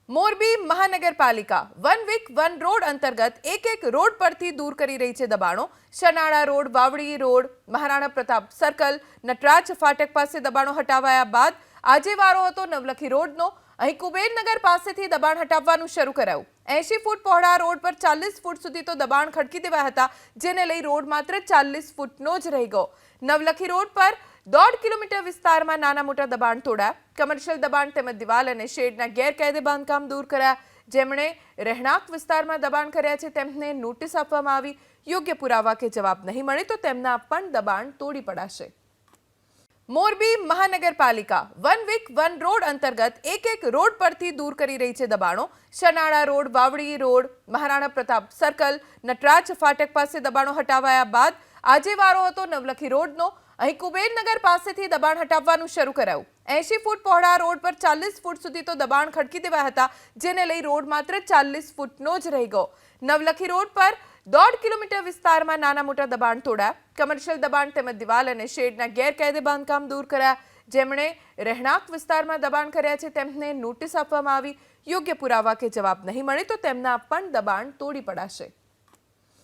મોરબી મહાનગરપાલિકા one week one road અંતર્ગત એક રોડ પરથી દૂર કરી રહી છે દબાણો। Shanala road, Vavdi road, Maharana Pratap circle, Nataraj ફાટક પાસે દબાણો હટાવાયા બાદ આજે વારો હતો નવલખી રોડનો। અહીં કુબેરનગર પાસેથી દબાણ હટાવવાનું શરૂ કરાયું। 80 ફૂટ પહોળા રોડ પર 40 ફૂટ સુધી તો દબાણ ખડકી દેવાયા હતા, જેને લઈ રોડ માત્ર 40 ફૂટનો જ રહી ગયો। નવલખી રોડ પર 1.5 કિલોમીટર વિસ્તારમાં નાના મોટા દબાણ તોડ્યા। કમર્શિયલ દબાણ તેમજ દિવાલ અને શેડના ગેરકાયદે બાંધકામ દૂર કર્યા। જેમણે રહેણાંક વિસ્તારમાં દબાણ કર્યા છે તેમને નોટિસ આપવામાં આવી। યોગ્ય પુરાવા કે જવાબ નહીં મળે તો તેમના પણ દબાણ તોડી પડાશે। મોરબી મહાનગરપાલિકા વન વીક વન રોડ અંતર્ગત એક રોડ પરથી દૂર કરી રહી છે દબાણો। Shanala road, Vavdi road, Maharana Pratap circle, Nataraj ફાટક પાસે દબાણો હટાવાયા બાદ આજે વારો હતો નવલખી રોડનો। અહીં કુબેરનગર પાસેથી દબાણ હટાવવાનું શરૂ કરાયું। 80 ફૂટ પહોળા રોડ પર 40 ફૂટ સુધી તો દબાણ ખડકી દેવાયા હતા, જેને લઈ રોડ માત્ર 40 ફૂટનો જ રહી ગયો। નવલખી રોડ પર 1.5 કિલોમીટર વિસ્તારમાં નાના મોટા દબાણ તોડ્યા। કમર્શિયલ દબાણ તેમજ દિવાલ અને શેડના ગેરકાયદે બાંધકામ દૂર કર્યા। જેમણે રહેણાંક વિસ્તારમાં દબાણ કર્યા છે તેમને નોટિસ આપવામાં આવી। યોગ્ય પુરાવા કે જવાબ નહીં મળે તો તેમના પણ દબાણ તોડી પડાશે।